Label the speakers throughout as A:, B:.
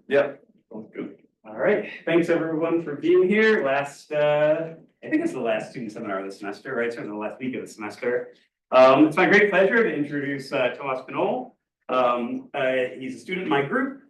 A: Yeah, sounds good.
B: All right, thanks everyone for being here. I think it's the last student seminar of the semester, right? Certainly the last week of the semester. It's my great pleasure to introduce Knoll. He's a student in my group.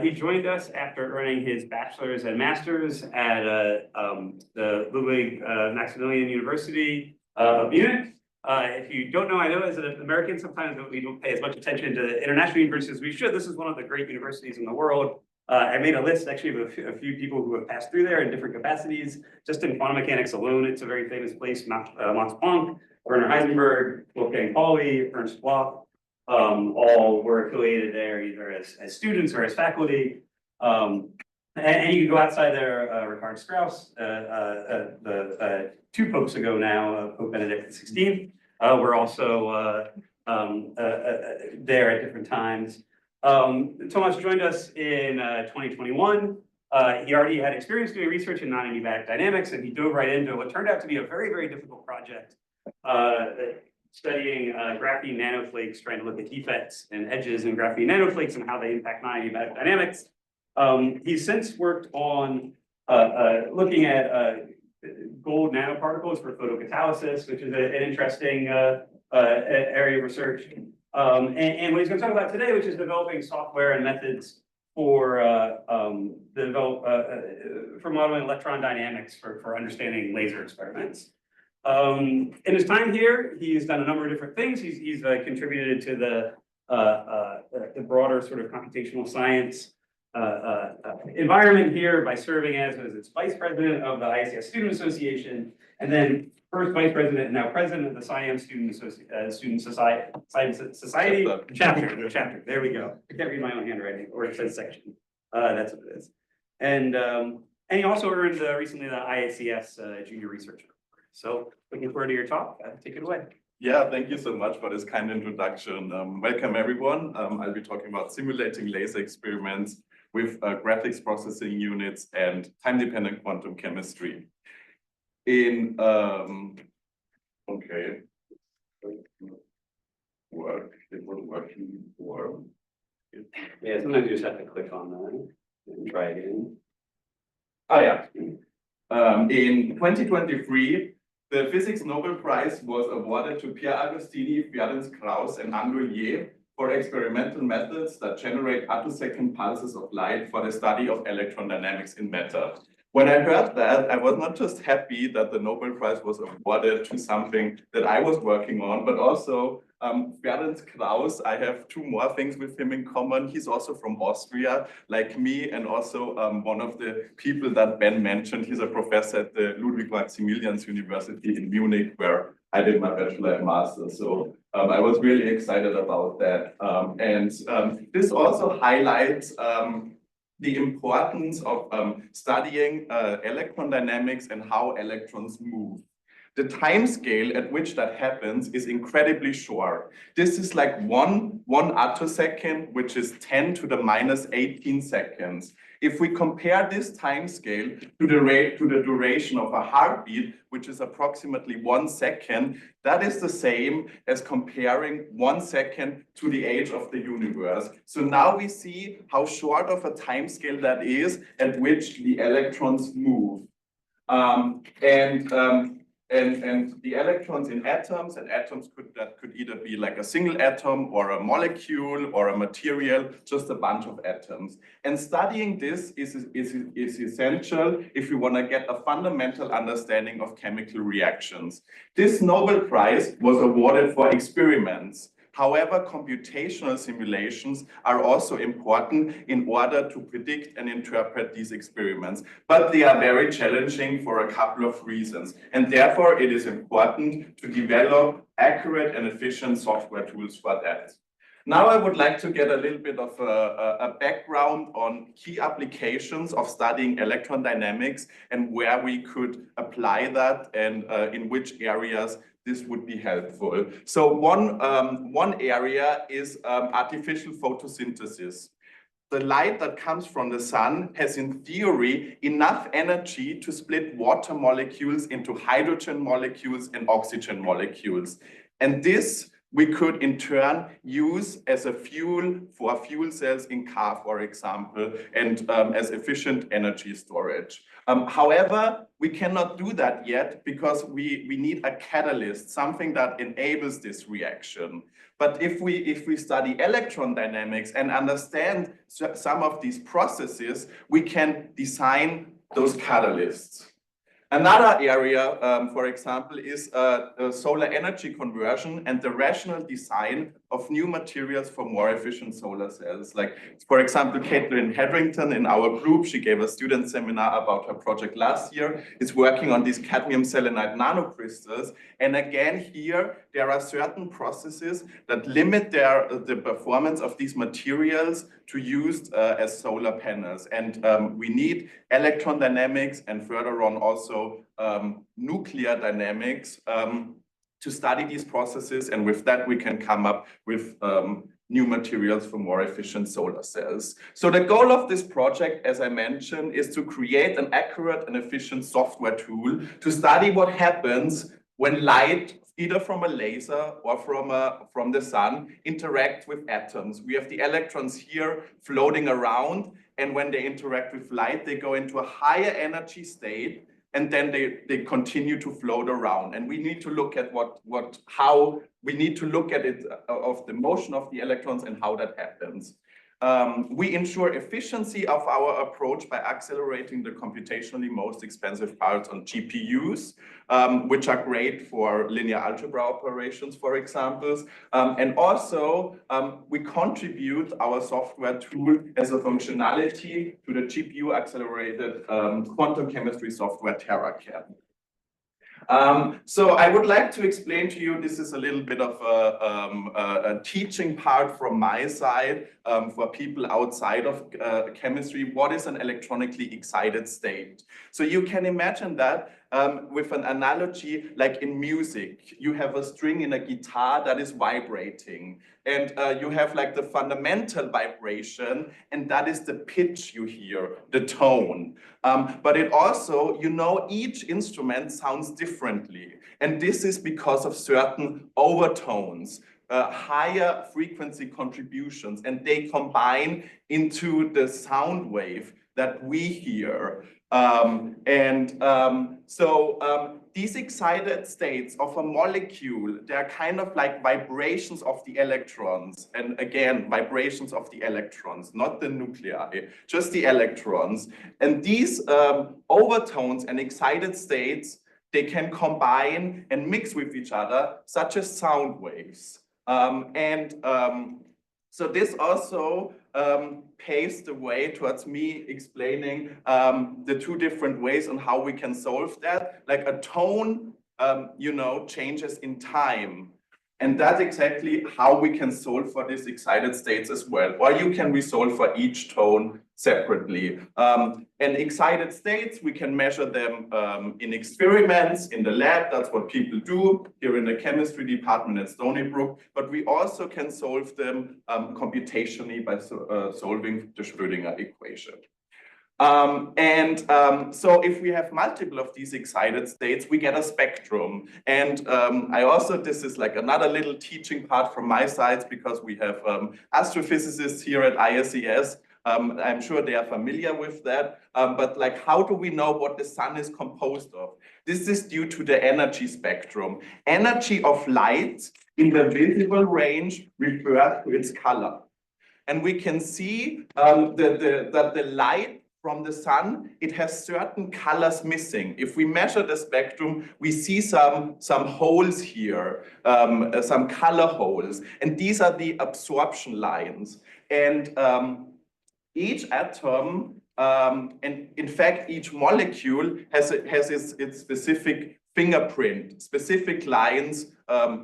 B: He joined us after earning his bachelor's and master's at the Ludwig Maximilian University of Munich. If you don't know, I know as an American, sometimes we don't pay as much attention to international universities as we should. This is one of the great universities in the world. I made a list actually of a few people who have passed through there in different capacities. Just in quantum mechanics alone, it's a very famous place. Max Planck, Werner Heisenberg, Wolfgang Pauli, Ernst Bloch, all were affiliated there either as students or as faculty. And you can go outside there, Richard Strauss, the 2 popes ago now, Pope Benedict XVI, were also there at different times. Thomas joined us in 2021. He already had experience doing research in non-adiabatic dynamics, and he dove right into what turned out to be a very, very difficult project, studying graphene nanoflakes, trying to look at defects and edges in graphene nanoflakes and how they impact non-adiabatic dynamics. He's since worked on looking at gold nanoparticles for photocatalysis, which is an interesting area of research. And what he's going to talk about today, which is developing software and methods for modeling electron dynamics for understanding laser experiments. In his time here, he's done a number of different things. He's contributed to the broader sort of computational science environment here by serving as its vice president of the IACS Student Association, and then first vice president and now president of the SciAm Student Society chapter. There we go. I can't read my own handwriting, or it says section. That's what it is. And he also earned recently the IACS Junior Research Award. So looking forward to your talk. Take it away.
A: Yeah, thank you so much for this kind introduction. Welcome everyone. I'll be talking about simulating laser experiments with graphics processing units and time-dependent quantum chemistry. In okay, it was working before.
B: Yeah, sometimes you just have to click on that and try again.
A: Ah, yeah. In 2023, the Physics Nobel Prize was awarded to Pierre Agostini, Ferenc Krauss, and Angelier for experimental methods that generate attosecond pulses of light for the study of electron dynamics in matter. When I heard that, I was not just happy that the Nobel Prize was awarded to something that I was working on, but also Ferenc Krauss, I have 2 more things with him in common. He's also from Austria, like me, and also one of the people that Ben mentioned. He's a professor at the Ludwig Maximilian University in Munich, where I did my bachelor and master. So I was really excited about that. This also highlights the importance of studying electron dynamics and how electrons move. The time scale at which that happens is incredibly short. This is like one attosecond, which is 10 to the minus 18 seconds. If we compare this time scale to the duration of a heartbeat, which is approximately 1 second, that is the same as comparing 1 second to the age of the universe. So now we see how short of a time scale that is at which the electrons move. And the electrons in atoms, and atoms could either be like a single atom or a molecule or a material, just a bunch of atoms. And studying this is essential if you want to get a fundamental understanding of chemical reactions. This Nobel Prize was awarded for experiments. However, computational simulations are also important in order to predict and interpret these experiments, but they are very challenging for a couple of reasons. And therefore, it is important to develop accurate and efficient software tools for that. Now, I would like to get a little bit of a background on key applications of studying electron dynamics and where we could apply that and in which areas this would be helpful. So one area is artificial photosynthesis. The light that comes from the sun has, in theory, enough energy to split water molecules into hydrogen molecules and oxygen molecules. And this we could in turn use as a fuel for fuel cells in car, for example, and as efficient energy storage. However, we cannot do that yet because we need a catalyst, something that enables this reaction. But if we study electron dynamics and understand some of these processes, we can design those catalysts. Another area, for example, is solar energy conversion and the rational design of new materials for more efficient solar cells. Like, for example, Caitlin Hetherington in our group, she gave a student seminar about her project last year, is working on these cadmium selenide nanocrystals. And again, here, there are certain processes that limit the performance of these materials to use as solar panels. And we need electron dynamics and further on also nuclear dynamics to study these processes, and with that we can come up with new materials for more efficient solar cells. So the goal of this project, as I mentioned, is to create an accurate and efficient software tool to study what happens when light, either from a laser or from the sun, interact with atoms. We have the electrons here floating around, and when they interact with light, they go into a higher energy state, and then they continue to float around. And we need to look at how we need to look at it of the motion of the electrons and how that happens. We ensure efficiency of our approach by accelerating the computationally most expensive parts on GPUs, which are great for linear algebra operations, for example. And also, we contribute our software tool as a functionality to the GPU accelerated quantum chemistry software TerraCAD. So I would like to explain to you, this is a little bit of a teaching part from my side for people outside of chemistry. What is an electronically excited state? So you can imagine that with an analogy like in music, you have a string in a guitar that is vibrating, and you have like the fundamental vibration, and that is the pitch you hear, the tone. But it also, you know, each instrument sounds differently, and this is because of certain overtones, higher frequency contributions, and they combine into the sound wave that we hear. These excited states of a molecule, they're kind of like vibrations of the electrons. And again, vibrations of the electrons, not the nuclei, just the electrons. And these overtones and excited states, they can combine and mix with each other, such as sound waves. So this also paves the way towards me explaining the two different ways on how we can solve that. Like a tone, you know, changes in time. And that's exactly how we can solve for these excited states as well. Or you can resolve for each tone separately. And excited states, we can measure them in experiments in the lab. That's what people do here in the chemistry department at Stony Brook. But we also can solve them computationally by solving the Schrödinger equation. So if we have multiple of these excited states, we get a spectrum. And I also, this is like another little teaching part from my side, because we have astrophysicists here at IACS. I'm sure they are familiar with that, but like, how do we know what the sun is composed of? This is due to the energy spectrum. Energy of light in the visible range refers to its color. And we can see that the light from the sun, it has certain colors missing. If we measure the spectrum, we see some holes here, some color holes, and these are the absorption lines. And each atom, and in fact, each molecule has its specific fingerprint, specific lines,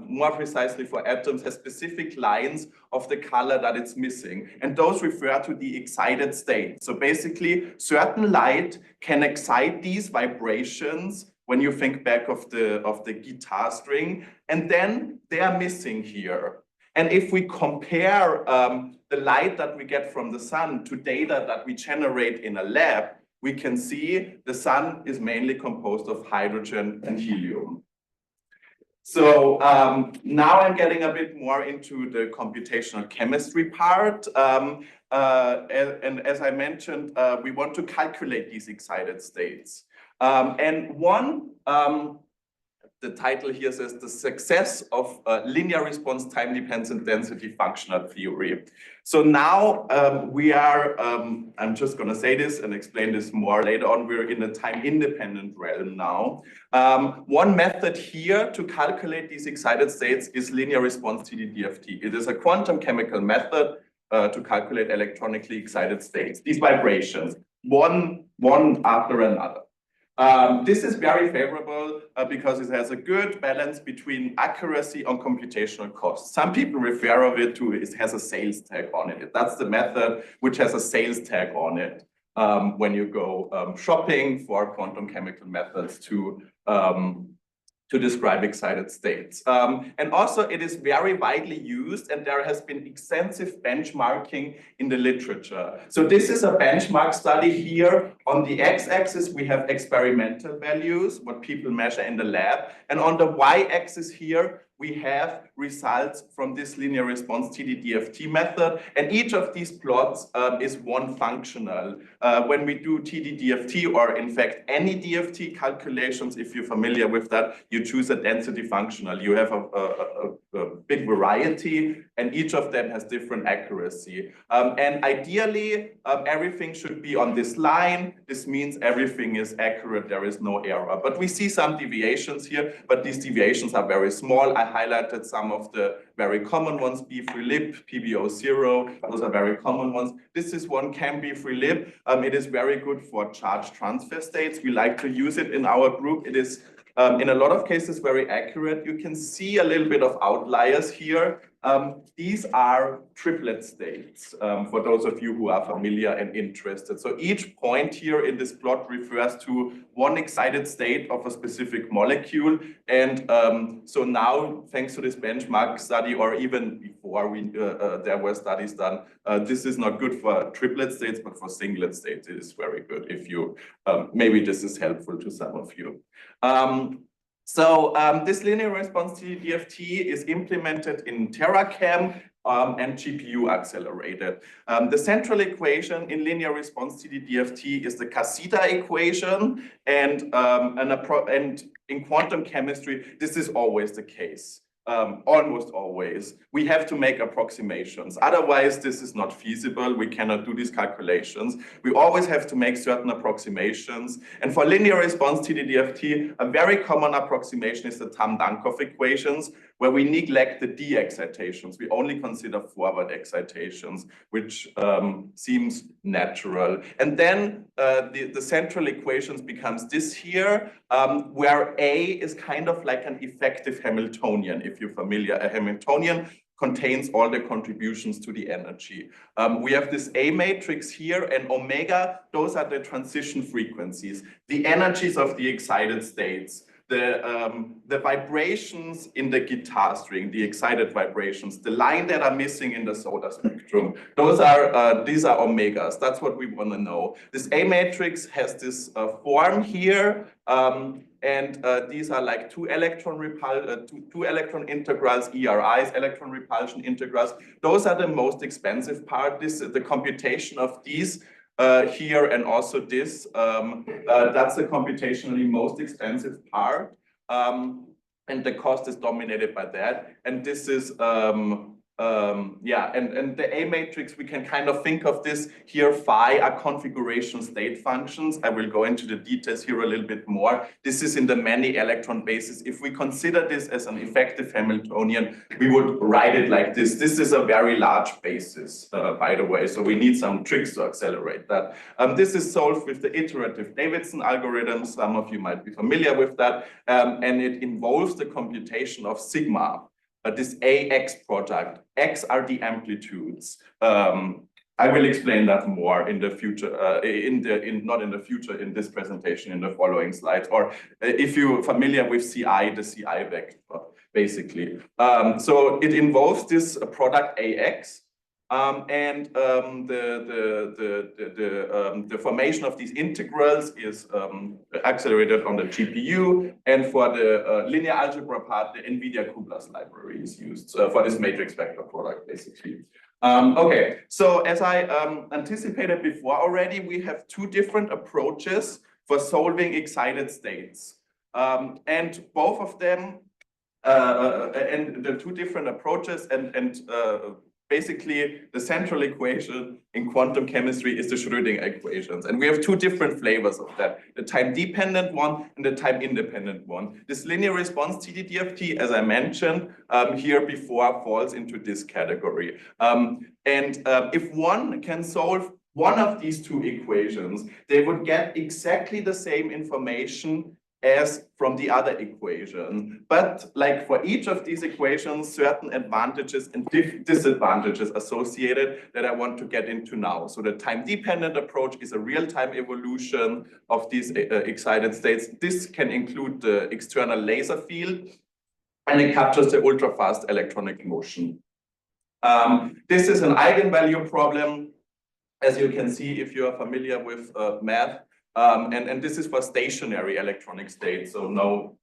A: more precisely for atoms, has specific lines of the color that it's missing. And those refer to the excited state. So basically, certain light can excite these vibrations when you think back of the guitar string, and then they are missing here. And if we compare the light that we get from the sun to data that we generate in a lab, we can see the sun is mainly composed of hydrogen and helium. So now I'm getting a bit more into the computational chemistry part. And as I mentioned, we want to calculate these excited states. The title here says the success of linear response time-dependent density functional theory. So now we are, I'm just going to say this and explain this more later on, we're in a time-independent realm now. One method here to calculate these excited states is linear response TDDFT. It is a quantum chemical method to calculate electronically excited states, these vibrations, one after another. This is very favorable because it has a good balance between accuracy and computational cost. Some people refer of it to it has a sales tag on it. That's the method which has a sales tag on it when you go shopping for quantum chemical methods to describe excited states. And also it is very widely used and there has been extensive benchmarking in the literature. So this is a benchmark study here. On the x-axis, we have experimental values, what people measure in the lab. And on the y-axis here, we have results from this linear response TDDFT method. And each of these plots is one functional. When we do TDDFT, or in fact, any DFT calculations, if you're familiar with that, you choose a density functional. You have a big variety, and each of them has different accuracy. And ideally, everything should be on this line. This means everything is accurate. There is no error. But we see some deviations here, but these deviations are very small. I highlighted some of the very common ones, B-free lip, PBO0, those are very common ones. This is one CAM B-free lip. It is very good for charge transfer states. We like to use it in our group. It is in a lot of cases very accurate. You can see a little bit of outliers here. These are triplet states, for those of you who are familiar and interested. So each point here in this plot refers to one excited state of a specific molecule. And so now, thanks to this benchmark study, or even before there were studies done, this is not good for triplet states, but for singlet states, it is very good. If you, maybe this is helpful to some of you. This linear response TDDFT is implemented in TerraCAM and GPU accelerated. The central equation in linear response TDDFT is the Casita equation, and in quantum chemistry, this is always the case. Almost always. We have to make approximations. Otherwise, this is not feasible. We cannot do these calculations. We always have to make certain approximations. And for linear response TDDFT, a very common approximation is the Tamm-Dancoff equations, where we neglect the d excitations. We only consider forward excitations, which seems natural. And then the central equations becomes this here, where A is kind of like an effective Hamiltonian. If you're familiar, a Hamiltonian contains all the contributions to the energy. We have this A matrix here, and omega, those are the transition frequencies, the energies of the excited states. The vibrations in the guitar string, the excited vibrations, the line that are missing in the solar spectrum, those are these are omegas. That's what we want to know. This A matrix has this form here, and these are like two electron integrals, ERIs, electron repulsion integrals. Those are the most expensive part. The computation of these. Here and also this, that's the computationally most expensive part, and the cost is dominated by that. And this is, and the A matrix, we can kind of think of this here, phi are configuration state functions. I will go into the details here a little bit more. This is in the many electron bases. If we consider this as an effective Hamiltonian, we would write it like this. This is a very large basis, by the way, so we need some tricks to accelerate that. This is solved with the iterative Davidson algorithm. Some of you might be familiar with that, and it involves the computation of sigma. This AX product, X are the amplitudes. I will explain that more in the future, not in the future, in this presentation, in the following slides, or if you're familiar with CI, the CI vector, basically. So it involves this product AX. The formation of these integrals is accelerated on the GPU, and for the linear algebra part, the NVIDIA cuBLAS library is used for this matrix vector product, basically. Okay, so as I anticipated before already, we have two different approaches for solving excited states. And both of them, and the two different approaches, and basically the central equation in quantum chemistry is the Schrödinger equations. And we have two different flavors of that, the time-dependent one and the time-independent one. This linear response TDDFT, as I mentioned here before, falls into this category. If one can solve one of these two equations, they would get exactly the same information as from the other equation. But like for each of these equations, certain advantages and disadvantages associated that I want to get into now. So the time-dependent approach is a real-time evolution of these excited states. This can include the external laser field, and it captures the ultra-fast electronic motion. This is an eigenvalue problem, as you can see if you are familiar with math. And this is for stationary electronic states, so no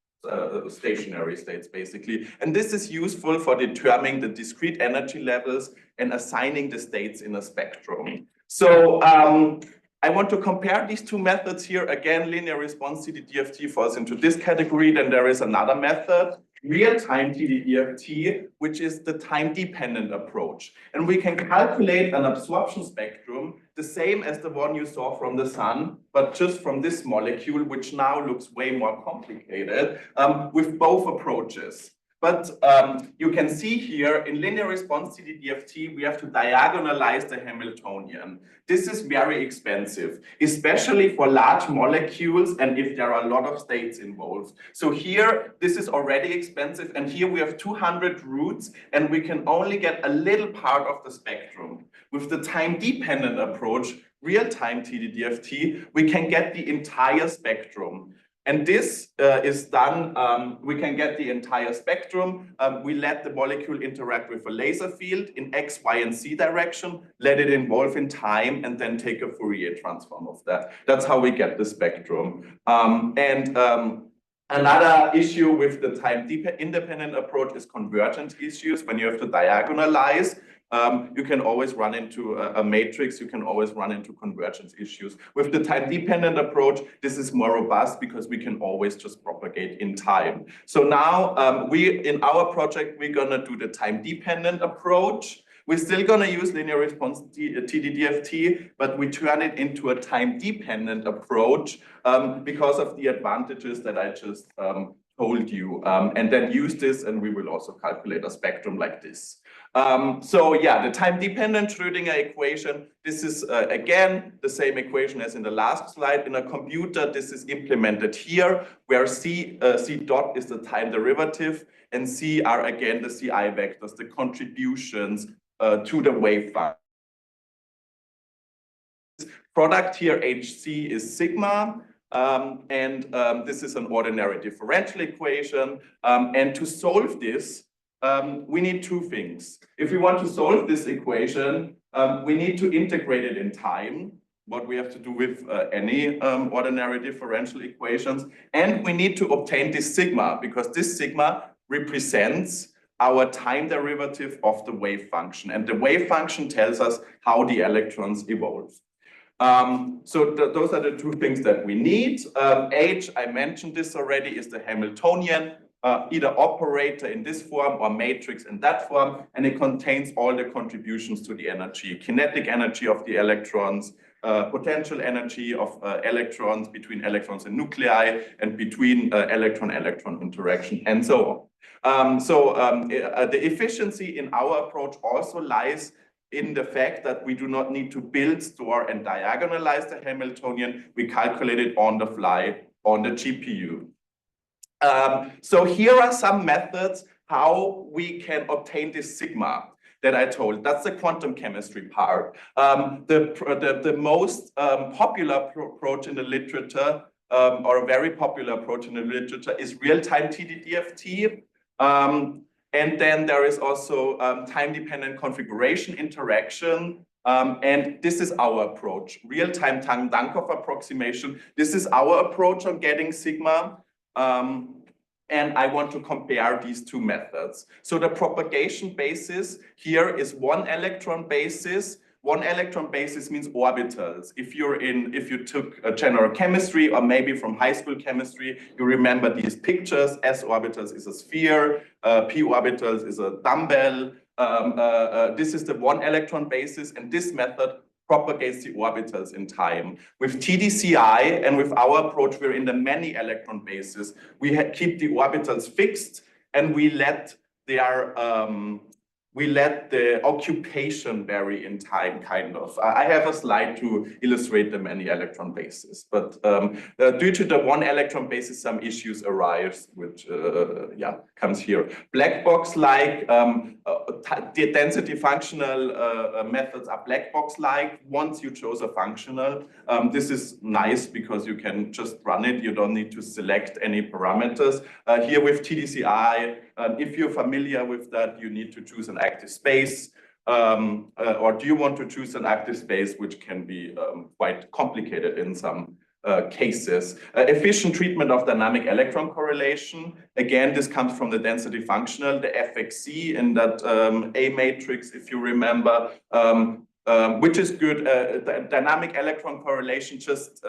A: stationary states, basically. And this is useful for determining the discrete energy levels and assigning the states in a spectrum. So I want to compare these two methods here. Again, linear response TDDFT falls into this category. Then there is another method, real-time TDDFT, which is the time-dependent approach. And we can calculate an absorption spectrum the same as the one you saw from the sun, but just from this molecule, which now looks way more complicated, with both approaches. But you can see here in linear response TDDFT, we have to diagonalize the Hamiltonian. This is very expensive, especially for large molecules and if there are a lot of states involved. So here, this is already expensive. And here we have 200 roots, and we can only get a little part of the spectrum. With the time-dependent approach, real-time TDDFT, we can get the entire spectrum. And this is done, we can get the entire spectrum. We let the molecule interact with a laser field in X, Y, and Z direction, let it evolve in time, and then take a Fourier transform of that. That's how we get the spectrum. Another issue with the time-independent approach is convergence issues. When you have to diagonalize, you can always run into a matrix, you can always run into convergence issues. With the time-dependent approach, this is more robust because we can always just propagate in time. So now in our project, we're gonna do the time-dependent approach. We're still gonna use linear response TDDFT, but we turn it into a time-dependent approach because of the advantages that I just told you, and then use this, and we will also calculate a spectrum like this. So yeah, the time-dependent Schrödinger equation, this is again the same equation as in the last slide. In a computer, this is implemented here, where C dot is the time derivative, and C are again the CI vectors, the contributions to the wave function. Product here, HC, is sigma. This is an ordinary differential equation. And to solve this, we need two things. If we want to solve this equation, we need to integrate it in time, what we have to do with any ordinary differential equations. And we need to obtain this sigma, because this sigma represents our time derivative of the wave function. And the wave function tells us how the electrons evolve. So those are the two things that we need. H, I mentioned this already, is the Hamiltonian, either operator in this form or matrix in that form, and it contains all the contributions to the energy, kinetic energy of the electrons, potential energy of electrons between electrons and nuclei, and between electron-electron interaction, and so on. The efficiency in our approach also lies in the fact that we do not need to build, store, and diagonalize the Hamiltonian. We calculate it on the fly on the GPU. So here are some methods how we can obtain this sigma that I told. That's the quantum chemistry part. The most popular approach in the literature, or a very popular approach in the literature, is real-time TDDFT. And then there is also time-dependent configuration interaction. And this is our approach, real-time Tamm-Dancoff approximation. This is our approach on getting sigma. And I want to compare these two methods. So the propagation basis here is one electron basis. One electron basis means orbitals. If you took a general chemistry or maybe from high school chemistry, you remember these pictures. S orbitals is a sphere, p orbitals is a dumbbell. This is the one electron basis, and this method propagates the orbitals in time. With TDCI and with our approach, we're in the many electron basis. We keep the orbitals fixed, and we let the occupation vary in time, kind of. I have a slide to illustrate the many electron basis, but due to the one electron basis, some issues arise, which comes here. Black box-like, the density functional methods are black box-like. Once you chose a functional, this is nice because you can just run it. You don't need to select any parameters. Here with TDCI, if you're familiar with that, you need to choose an active space, or do you want to choose an active space, which can be quite complicated in some cases. Efficient treatment of dynamic electron correlation. Again, this comes from the density functional, the FXC in that A matrix, if you remember, which is good. Dynamic electron correlation just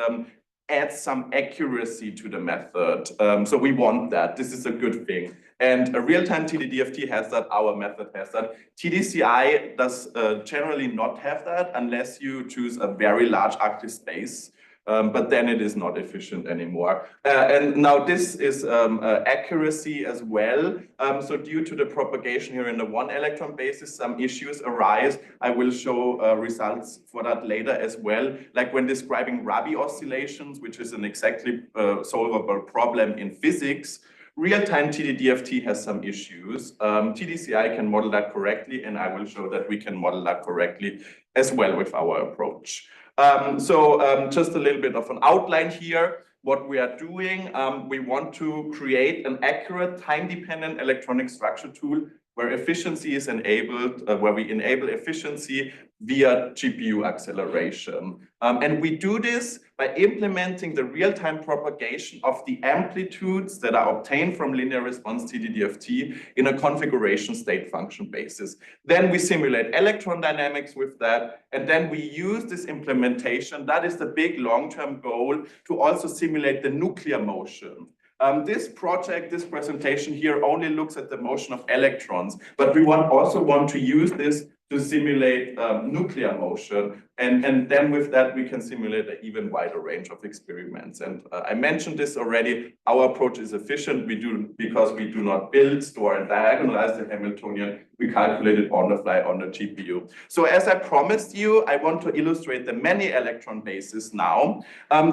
A: adds some accuracy to the method. So we want that. This is a good thing. And a real-time TDDFT has that, our method has that. TDCI does generally not have that unless you choose a very large active space, but then it is not efficient anymore. And now this is accuracy as well. So due to the propagation here in the one electron basis, some issues arise. I will show results for that later as well. Like when describing Rabi oscillations, which is an exactly solvable problem in physics, real-time TDDFT has some issues. TDCI can model that correctly, and I will show that we can model that correctly as well with our approach. Just a little bit of an outline here. What we are doing, we want to create an accurate time-dependent electronic structure tool where efficiency is enabled, where we enable efficiency via GPU acceleration. And we do this by implementing the real-time propagation of the amplitudes that are obtained from linear response TDDFT in a configuration state function basis. Then we simulate electron dynamics with that, and then we use this implementation. That is the big long-term goal, to also simulate the nuclear motion. This project, this presentation here only looks at the motion of electrons, but we also want to use this to simulate nuclear motion. And then with that, we can simulate an even wider range of experiments. And I mentioned this already, our approach is efficient. Because we do not build, store, and diagonalize the Hamiltonian, we calculate it on the fly on the GPU. So as I promised you, I want to illustrate the many electron basis now.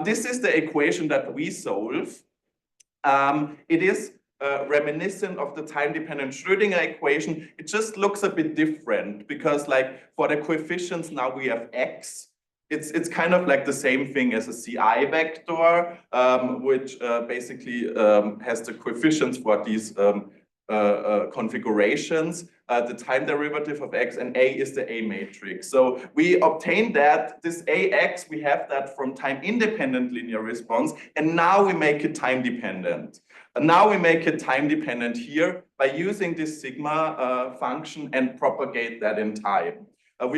A: This is the equation that we solve. It is reminiscent of the time-dependent Schrödinger equation. It just looks a bit different because, like, for the coefficients now we have x. It's kind of like the same thing as a CI vector, which basically has the coefficients for these configurations. The time derivative of x, and A is the A matrix. So we obtain that, this AX, we have that from time-independent linear response, and now we make it time-dependent. And now we make it time-dependent here by using this sigma function and propagate that in time.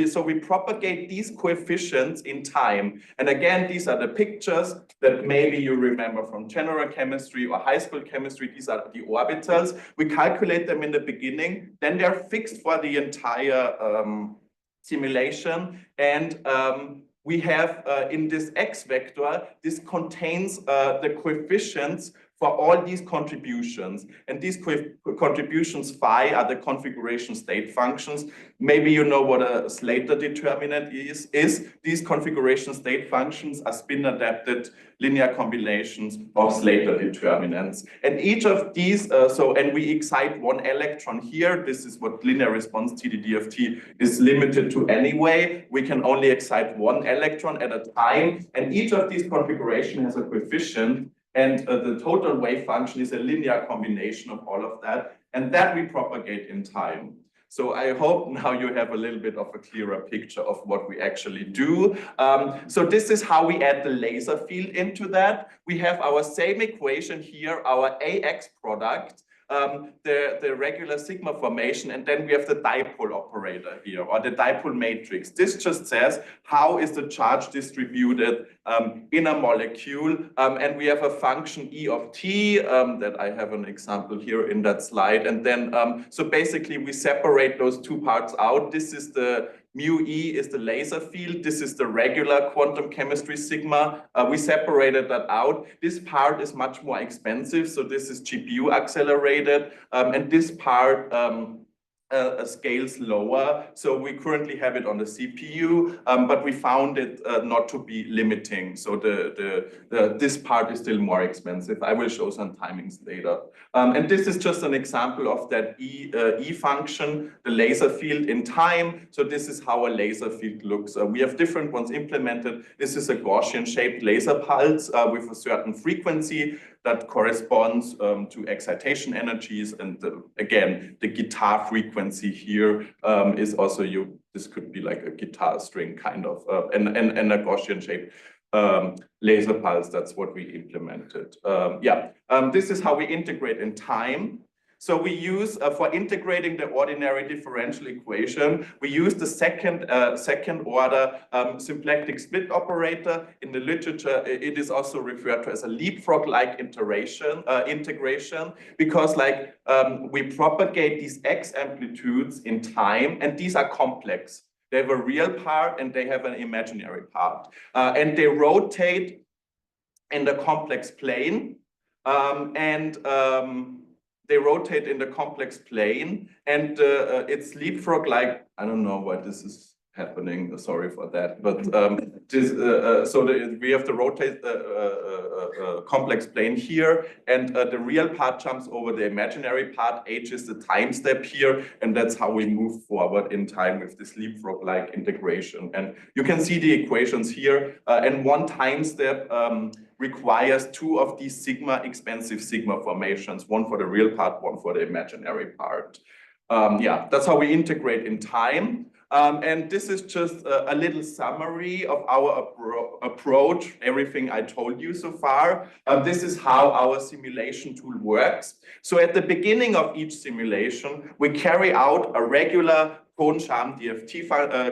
A: So we propagate these coefficients in time. And again, these are the pictures that maybe you remember from general chemistry or high school chemistry. These are the orbitals. We calculate them in the beginning, then they're fixed for the entire simulation. And we have in this X vector, this contains the coefficients for all these contributions. And these contributions phi are the configuration state functions. Maybe you know what a Slater determinant is. These configuration state functions are spin-adapted linear combinations of Slater determinants. And each of these, and we excite one electron here. This is what linear response TDDFT is limited to anyway. We can only excite one electron at a time. And each of these configurations has a coefficient. And the total wave function is a linear combination of all of that. and that we propagate in time. So I hope now you have a little bit of a clearer picture of what we actually do. So this is how we add the laser field into that. We have our same equation here, our AX product, the regular sigma formation, and then we have the dipole operator here, or the dipole matrix. This just says how is the charge distributed in a molecule, and we have a function E of t that I have an example here in that slide. And then so basically we separate those two parts out. This is the mu E is the laser field. This is the regular quantum chemistry sigma. We separated that out. This part is much more expensive. So this is GPU accelerated. And this part scales lower. So we currently have it on the CPU, but we found it not to be limiting. So this part is still more expensive. I will show some timings later. And this is just an example of that E function, the laser field in time. So this is how a laser field looks. We have different ones implemented. This is a Gaussian shaped laser pulse with a certain frequency that corresponds to excitation energies. And again, the guitar frequency here is also this could be like a guitar string kind of, and a Gaussian shaped laser pulse. That's what we implemented. This is how we integrate in time. So we use, for integrating the ordinary differential equation, we use the second order symplectic split operator. In the literature, it is also referred to as a leapfrog-like integration, because we propagate these x amplitudes in time, and these are complex. They have a real part and they have an imaginary part. And they rotate in the complex plane, they rotate in the complex plane, and it's leapfrog-like. I don't know why this is happening. Sorry for that. But we have the rotate complex plane here, and the real part jumps over the imaginary part. H is the time step here, and that's how we move forward in time with this leapfrog-like integration. And you can see the equations here, and one time step requires two of these expensive sigma formations, one for the real part, one for the imaginary part. That's how we integrate in time. And this is just a little summary of our approach, everything I told you so far. This is how our simulation tool works. So at the beginning of each simulation, we carry out a regular Kohn-Sham DFT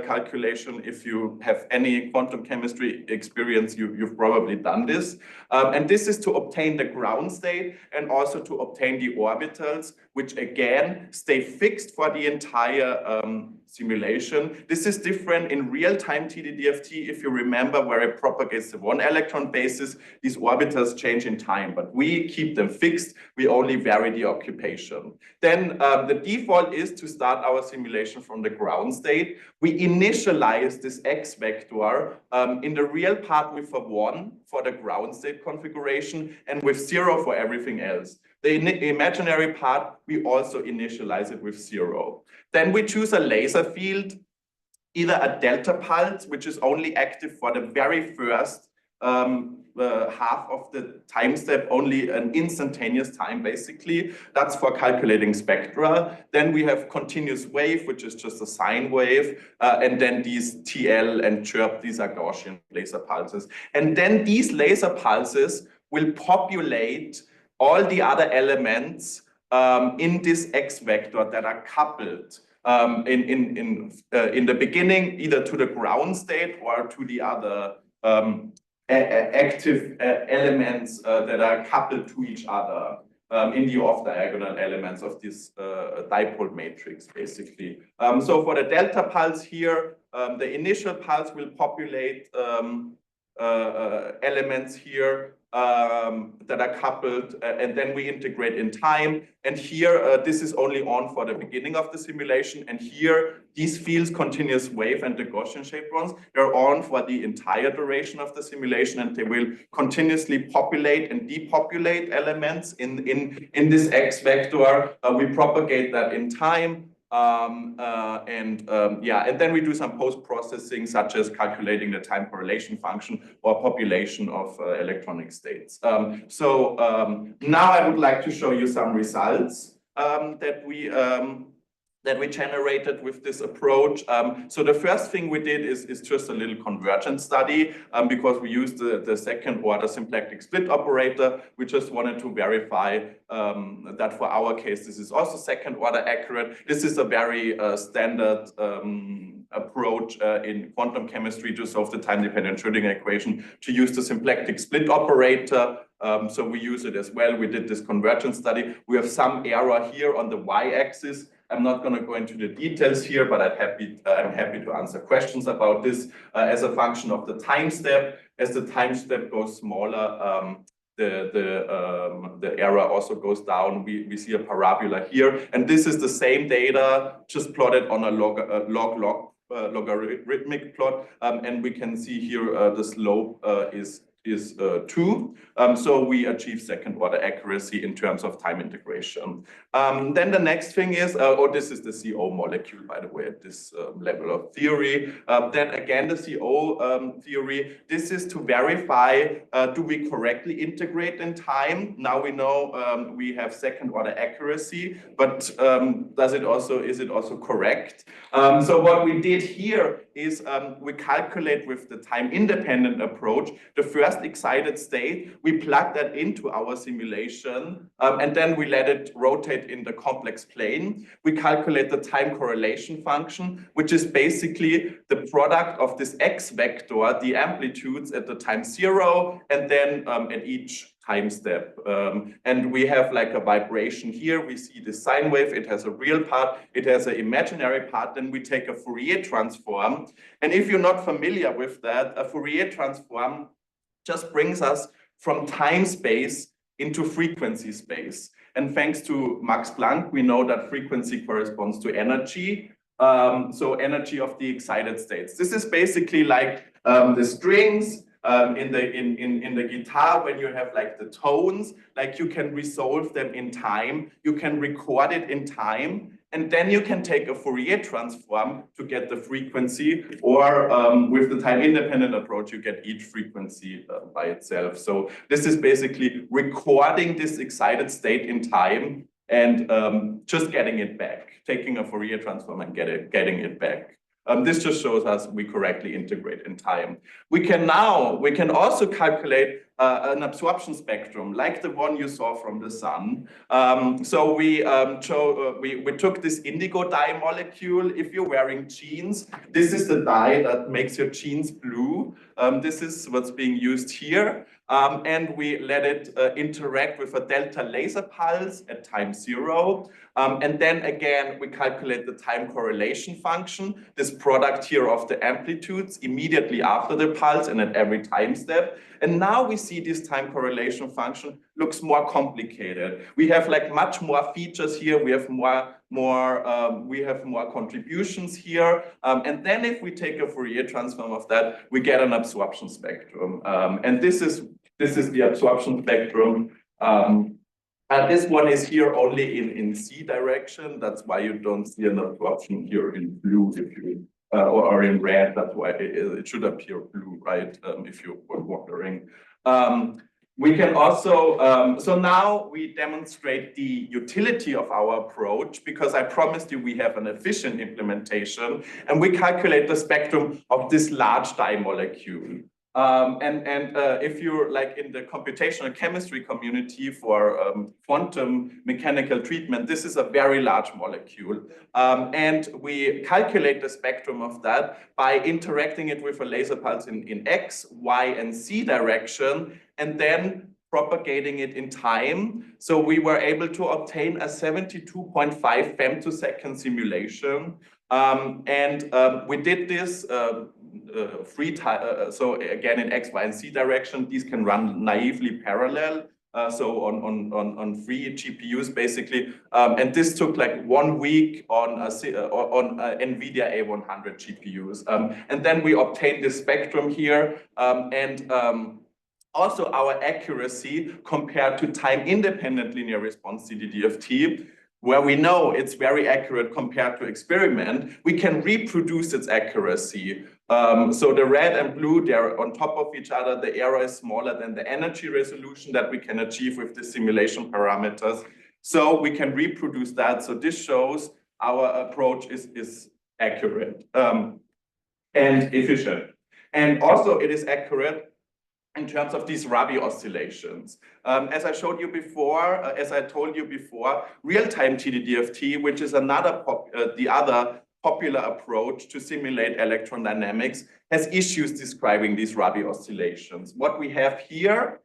A: calculation. If you have any quantum chemistry experience, you've probably done this. And this is to obtain the ground state and also to obtain the orbitals, which again stay fixed for the entire simulation. This is different in real-time TDDFT. If you remember, where it propagates the one electron basis, these orbitals change in time, but we keep them fixed. We only vary the occupation. Then the default is to start our simulation from the ground state. We initialize this X vector in the real part with a 1 for the ground state configuration and with 0 for everything else. The imaginary part, we also initialize it with 0. Then we choose a laser field, either a delta pulse, which is only active for the very first half of the time step, only an instantaneous time, basically. That's for calculating spectra. Then we have continuous wave, which is just a sine wave. And then these TL and chirp, these are Gaussian laser pulses. And then these laser pulses will populate all the other elements in this X vector that are coupled in the beginning, either to the ground state or to the other active elements that are coupled to each other in the off-diagonal elements of this dipole matrix, basically. So for the delta pulse here, the initial pulse will populate elements here that are coupled, and then we integrate in time. And here, this is only on for the beginning of the simulation. And here, these fields, continuous wave and the Gaussian shaped ones, they're on for the entire duration of the simulation, and they will continuously populate and depopulate elements in this X vector. We propagate that in time. And then we do some post-processing, such as calculating the time correlation function or population of electronic states. Now I would like to show you some results. that we generated with this approach. So the first thing we did is just a little convergence study because we used the second order symplectic split operator. We just wanted to verify that for our case, this is also second order accurate. This is a very standard approach in quantum chemistry to solve the time-dependent Schrödinger equation, to use the symplectic split operator. So we use it as well. We did this convergence study. We have some error here on the y-axis. I'm not going to go into the details here, but I'm happy to answer questions about this as a function of the time step. As the time step goes smaller, the error also goes down. We see a parabola here, and this is the same data just plotted on a logarithmic plot, and we can see here the slope is 2. So we achieve second order accuracy in terms of time integration. Then the next thing is, this is the CO molecule, by the way, at this level of theory. Then again, the CO theory, this is to verify, do we correctly integrate in time? Now we know we have second order accuracy, but is it also correct? So what we did here is we calculate with the time independent approach the first excited state. We plug that into our simulation, and then we let it rotate in the complex plane. We calculate the time correlation function, which is basically the product of this x vector, the amplitudes at the time 0, and then at each time step. And we have like a vibration here. We see the sine wave. It has a real part. It has an imaginary part. Then we take a Fourier transform. And if you're not familiar with that, a Fourier transform just brings us from time space into frequency space. And thanks to Max Planck, we know that frequency corresponds to energy. So energy of the excited states. This is basically like the strings in the guitar, when you have like the tones, like you can resolve them in time, you can record it in time, and then you can take a Fourier transform to get the frequency, or with the time independent approach, you get each frequency by itself. So this is basically recording this excited state in time and just getting it back, taking a Fourier transform and getting it back. This just shows us we correctly integrate in time. We can also calculate an absorption spectrum like the one you saw from the sun. So we took this indigo dye molecule. If you're wearing jeans, this is the dye that makes your jeans blue. This is what's being used here. And we let it interact with a delta laser pulse at time 0. And then again, we calculate the time correlation function, this product here of the amplitudes immediately after the pulse and at every time step. And now we see this time correlation function looks more complicated. We have like much more features here. We have more contributions here. And then if we take a Fourier transform of that, we get an absorption spectrum. And this is the absorption spectrum. This one is here only in C direction. That's why you don't see an absorption here in blue or in red. That's why it should appear blue, right? If you were wondering. We can also, so now we demonstrate the utility of our approach, because I promised you we have an efficient implementation, and we calculate the spectrum of this large dye molecule. If you're like in the computational chemistry community for quantum mechanical treatment, this is a very large molecule. And we calculate the spectrum of that by interacting it with a laser pulse in X, Y, and Z direction, and then propagating it in time. So we were able to obtain a 72.5 femtosecond simulation. We did this so again in X, Y, and Z direction. These can run naively parallel, so on free GPUs basically. And this took like 1 week on NVIDIA A100 GPUs. And then we obtained this spectrum here, also our accuracy compared to time-independent linear response TDDFT, where we know it's very accurate compared to experiment, we can reproduce its accuracy. So the red and blue, they're on top of each other. The error is smaller than the energy resolution that we can achieve with the simulation parameters. So we can reproduce that. So this shows our approach is accurate and efficient. And also it is accurate in terms of these Rabi oscillations. As I showed you before, as I told you before, real-time TDDFT, which is the other popular approach to simulate electron dynamics, has issues describing these Rabi oscillations. What we have here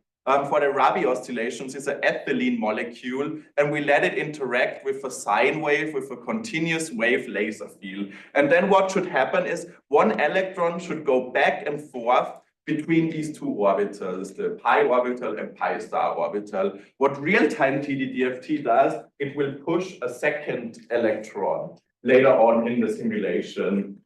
A: for the Rabi oscillations is an ethylene molecule, and we let it interact with a sine wave, with a continuous wave laser field. And then what should happen is one electron should go back and forth between these two orbitals, the pi orbital and pi star orbital. What real-time TDDFT does, it will push a second electron later on in the simulation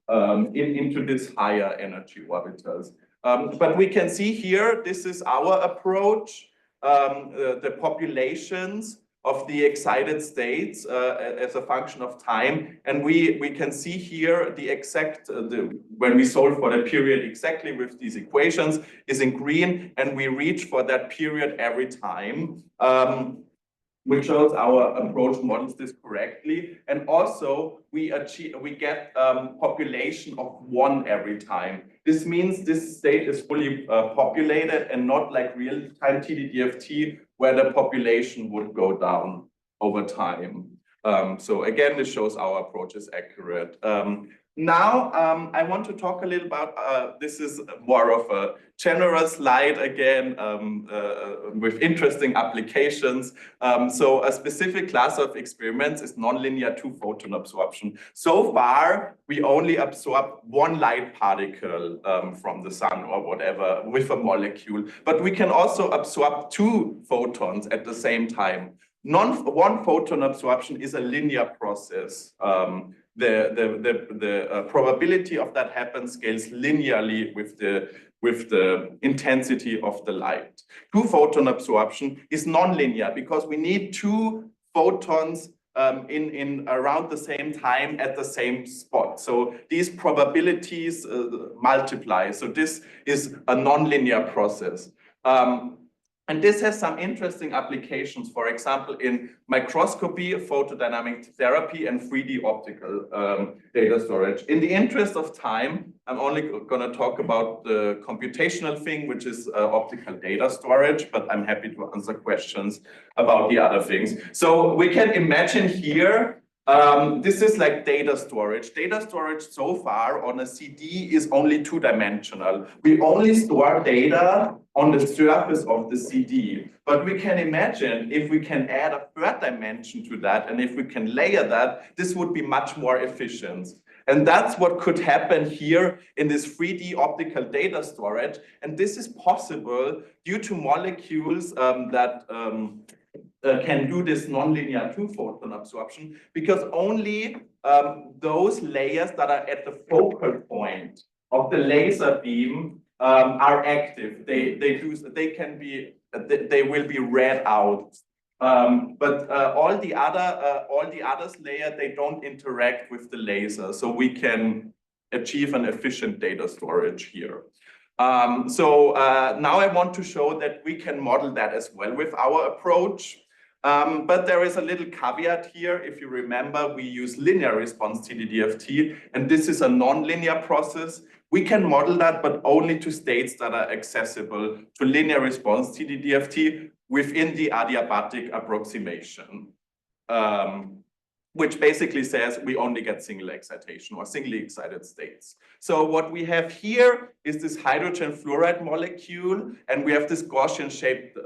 A: into this higher energy orbitals. But we can see here, this is our approach, the populations of the excited states as a function of time. And we can see here the exact, when we solve for the period exactly with these equations is in green, and we reach for that period every time, which shows our approach models this correctly. And also we get population of 1 every time. This means this state is fully populated and not like real-time TDDFT, where the population would go down over time. So again, this shows our approach is accurate. Now, I want to talk a little about, this is more of a general slide again, with interesting applications. So a specific class of experiments is nonlinear two-photon absorption. So far, we only absorb 1 light particle from the sun or whatever with a molecule, but we can also absorb 2 photons at the same time. One photon absorption is a linear process. The probability of that happens scales linearly with the intensity of the light. 2 photon absorption is nonlinear because we need 2 photons in around the same time at the same spot. So these probabilities multiply. So this is a nonlinear process. And this has some interesting applications, for example, in microscopy, photodynamic therapy, and 3D optical data storage. In the interest of time, I'm only going to talk about the computational thing, which is optical data storage, but I'm happy to answer questions about the other things. So we can imagine here, this is like data storage. Data storage so far on a CD is only 2-dimensional. We only store data on the surface of the CD. But we can imagine if we can add a 3rd dimension to that, and if we can layer that, this would be much more efficient. And that's what could happen here in this 3D optical data storage. And this is possible due to molecules that can do this nonlinear 2-photon absorption, because only those layers that are at the focal point of the laser beam are active. They will be read out. But all the others layer, they don't interact with the laser. So we can achieve an efficient data storage here. So now I want to show that we can model that as well with our approach. But there is a little caveat here. If you remember, we use linear response TDDFT, and this is a non-linear process. We can model that, but only to states that are accessible to linear response TDDFT within the adiabatic approximation, which basically says we only get single excitation or singly excited states. So what we have here is this hydrogen fluoride molecule, and we have this Gaussian-shaped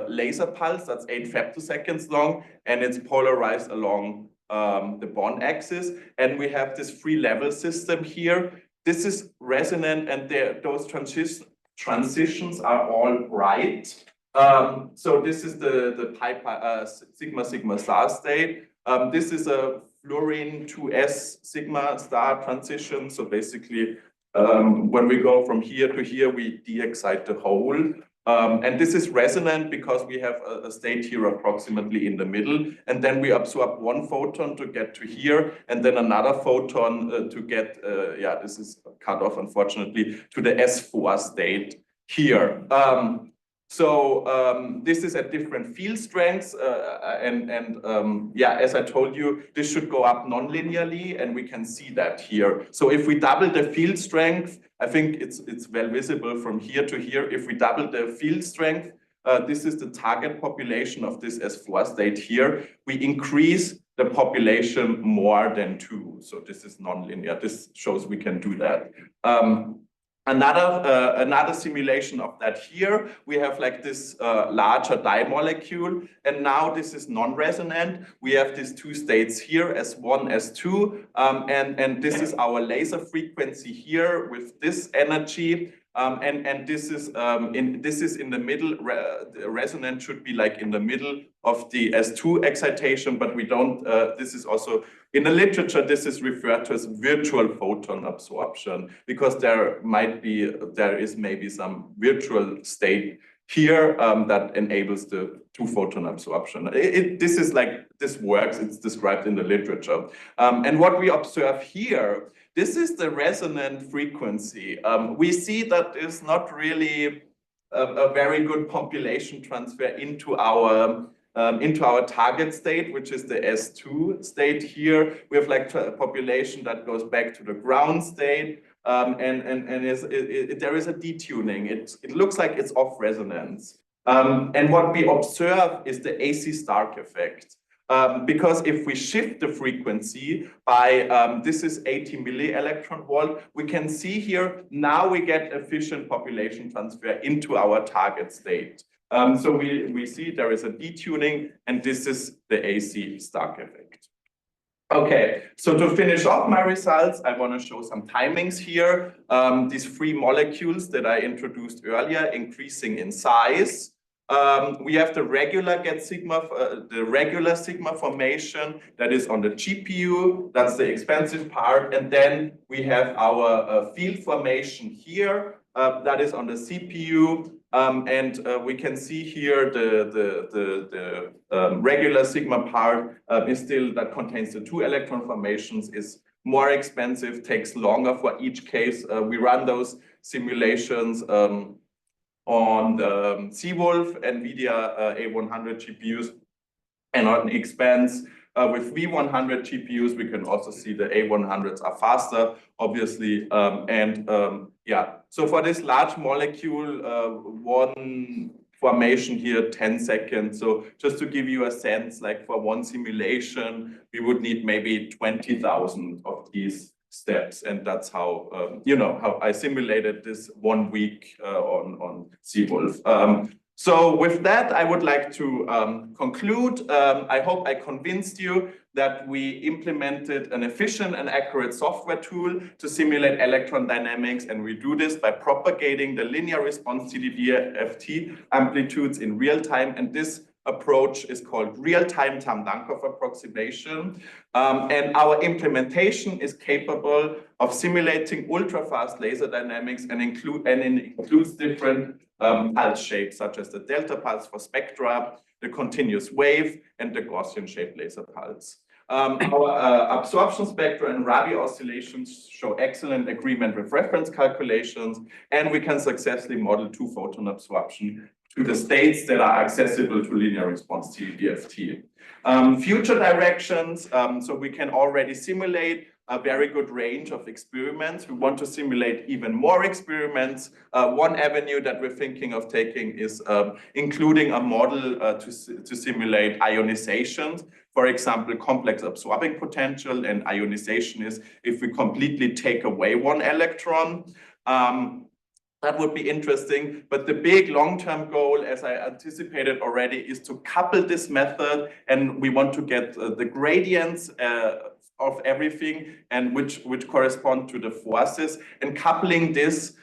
A: laser pulse that's 8 femtoseconds long, and it's polarized along the bond axis. And we have this free level system here. This is resonant, and those transitions are all bright. So this is the pi sigma sigma star state. This is a fluorine 2s sigma star transition. So basically, when we go from here to here, we de-excite the whole. And this is resonant because we have a state here approximately in the middle. And then we absorb 1 photon to get to here, and then another photon to get, yeah, this is cut off, unfortunately, to the S4 state here. So this is at different field strengths, yeah, as I told you, this should go up non-linearly, and we can see that here. So if we double the field strength, I think it's well visible from here to here. If we double the field strength, this is the target population of this S4 state here. We increase the population more than 2. So this is non-linear. This shows we can do that. Another simulation of that here, we have like this larger dimolecule, and now this is non-resonant. We have these 2 states here, S1, S2, and this is our laser frequency here with this energy. And this is in the middle. The resonance should be like in the middle of the S2 excitation, but we don't. This is also in the literature. This is referred to as virtual photon absorption, because there is maybe some virtual state here that enables the 2 photon absorption. This works. It's described in the literature. And what we observe here, this is the resonant frequency. We see that there's not really a very good population transfer into our target state, which is the S2 state here. We have like a population that goes back to the ground state, and there is a detuning. It looks like it's off resonance. And what we observe is the AC Stark effect. Because if we shift the frequency by, this is 80 milli-electron volt, we can see here, now we get efficient population transfer into our target state. So we see there is a detuning, and this is the AC Stark effect. Okay, so to finish off my results, I want to show some timings here. These 3 molecules that I introduced earlier increasing in size. We have the regular sigma formation that is on the GPU. That's the expensive part. And then we have our field formation here that is on the CPU. And we can see here the regular sigma part is still, that contains the 2 electron formations, is more expensive, takes longer for each case. We run those simulations on the Seawolf NVIDIA A100 GPUs, and on expense with V100 GPUs, we can also see the A100s are faster, obviously. Yeah, so for this large molecule, 1 formation here, 10 seconds. So just to give you a sense, like for 1 simulation, we would need maybe 20,000 of these steps, and that's how how I simulated this 1 week on Seawolf. So with that, I would like to conclude. I hope I convinced you that we implemented an efficient and accurate software tool to simulate electron dynamics, and we do this by propagating the linear response TDDFT amplitudes in real time, and this approach is called real-time Tamm-Dancoff approximation. And our implementation is capable of simulating ultra-fast laser dynamics and includes different pulse shapes, such as the delta pulse for spectra, the continuous wave, and the Gaussian-shaped laser pulse. Our absorption spectra and Rabi oscillations show excellent agreement with reference calculations, and we can successfully model 2 photon absorption to the states that are accessible to linear response TDDFT. Future directions, so we can already simulate a very good range of experiments. We want to simulate even more experiments. One avenue that we're thinking of taking is including a model to simulate ionizations. For example, complex absorbing potential, and ionization is if we completely take away 1 electron. That would be interesting, but the big long-term goal, as I anticipated already, is to couple this method, and we want to get the gradients of everything, and which correspond to the forces, and coupling this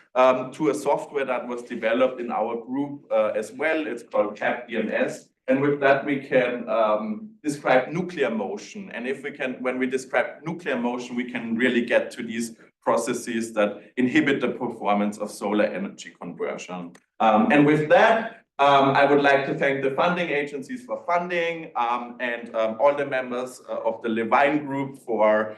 A: to a software that was developed in our group as well. It's called CAP-DNS, and with that we can describe nuclear motion. And if we can, when we describe nuclear motion, we can really get to these processes that inhibit the performance of solar energy conversion. And with that, I would like to thank the funding agencies for funding, and all the members of the Levine group for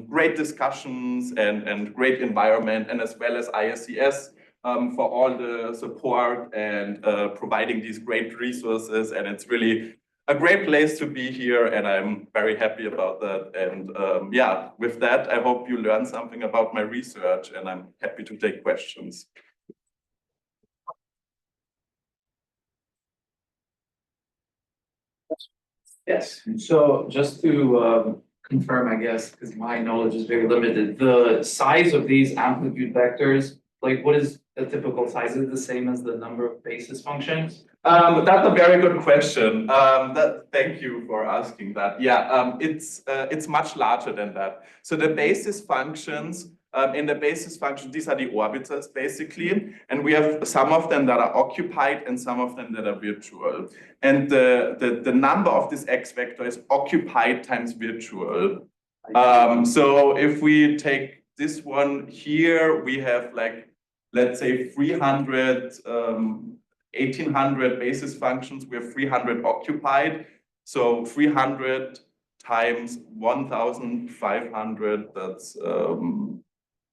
A: great discussions and great environment, and as well as IACS for all the support and providing these great resources. And it's really a great place to be here, and I'm very happy about that. And yeah, with that, I hope you learned something about my research, and I'm happy to take questions.
C: Yes, so just to confirm, I guess, because my knowledge is very limited, the size of these amplitude vectors, like what is the typical size? Is it the same as the number of basis functions?
A: That's a very good question. Thank you for asking that. Yeah, it's much larger than that. So the basis functions, in the basis function, these are the orbitals basically, and we have some of them that are occupied and some of them that are virtual. And the number of this X vector is occupied times virtual. So if we take this one here, we have like, let's say 300, 1800 basis functions, we have 300 occupied. So 300 times 1500, that's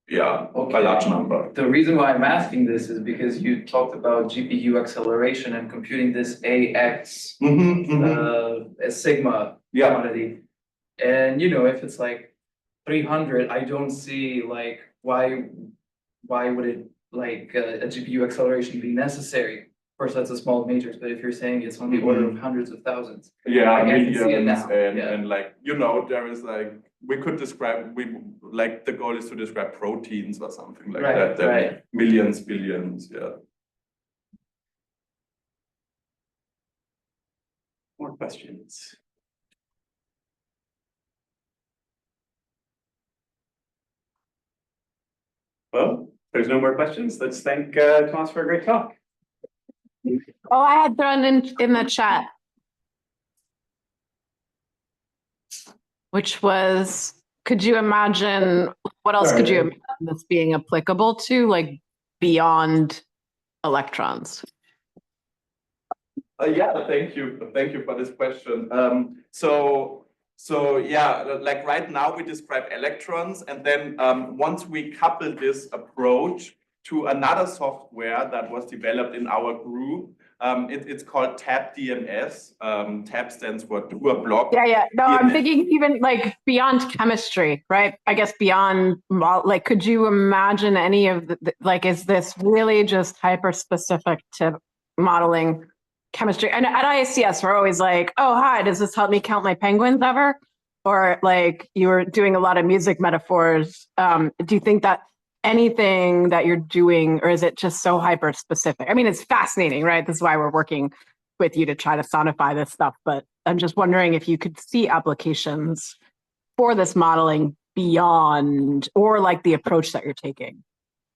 A: yeah,
C: Okay.
A: a large number.
C: The reason why I'm asking this is because you talked about GPU acceleration and computing this AX a sigma quantity. And you know, if it's like 300, I don't see like why would it like a GPU acceleration be necessary? First, that's a small matrix, but if you're saying it's on the order of hundreds of thousands,
A: yeah,
C: I can
A: millions,
C: see it now.
A: and like, you know, there is like, we could describe, like the goal is to describe proteins or something like that. Then millions, billions, yeah.
B: More questions? Well, there's no more questions. Let's thank Thomas for a great talk.
D: Oh, I had thrown in the chat, which was, could you imagine, what else could you imagine this being applicable to, like beyond electrons?
A: Yeah, thank you for this question. So yeah, like right now we describe electrons, and then once we couple this approach to another software that was developed in our group, it's called TAB-DMS. TAB stands for Tour Block.
D: Yeah. No,
A: DMS.
D: I'm thinking even like beyond chemistry, right? I guess beyond, like, could you imagine any of like, is this really just hyper specific to modeling chemistry? And at IACS, we're always like, oh, hi, does this help me count my penguins ever? Or like you were doing a lot of music metaphors. Do you think that anything that you're doing, or is it just so hyper specific? I mean, it's fascinating, right? This is why we're working with you to try to sonify this stuff. But I'm just wondering if you could see applications for this modeling beyond, or like the approach that you're taking.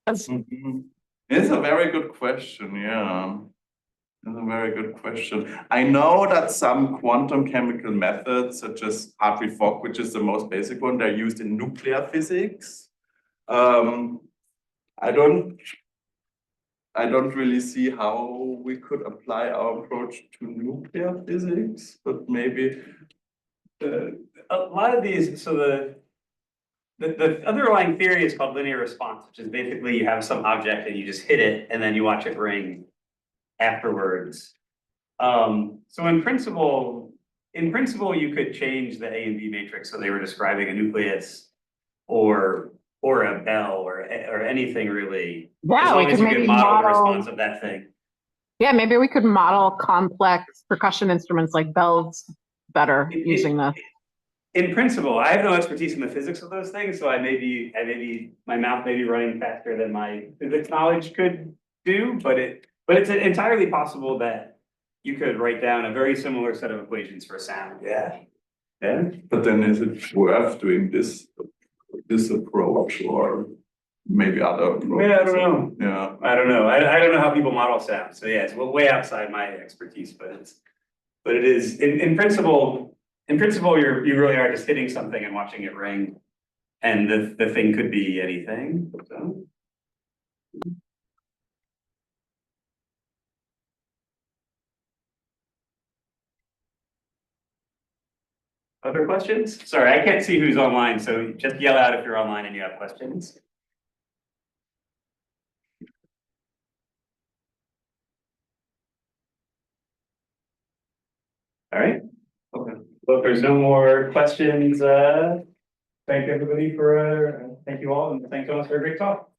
A: It's a very good question, yeah. That's a very good question. I know that some quantum chemical methods, such as Hartree-Fock, which is the most basic one, they're used in nuclear physics. I don't really see how we could apply our approach to nuclear physics, but maybe
B: a lot of these. So the underlying theory is called linear response, which is basically you have some object and you just hit it, and then you watch it ring afterwards. So in principle, you could change the A and B matrix so they were describing a nucleus or a bell or anything really.
D: Yeah,
B: as long
D: we
B: as
D: could
B: you
D: maybe
B: can model the
D: model
B: response of that thing.
D: Yeah, maybe we could model complex percussion instruments like bells better using this.
B: In principle, I have no expertise in the physics of those things, so my mouth may be running faster than my physics knowledge could do, but it's entirely possible that you could write down a very similar set of equations for sound. Yeah.
A: But then is it worth doing this approach, or maybe other approaches?
B: Yeah, I don't know.
A: Yeah,
B: I don't know. I don't know how people model sound. So yeah, it's way outside my expertise, but it is in principle. In principle, you really are just hitting something and watching it ring, and the thing could be anything. So. Other questions? Sorry, I can't see who's online, so just yell out if you're online and you have questions. All right. Okay. Well, if there's no more questions, thank everybody for, thank you all, and thank Thomas for a great talk.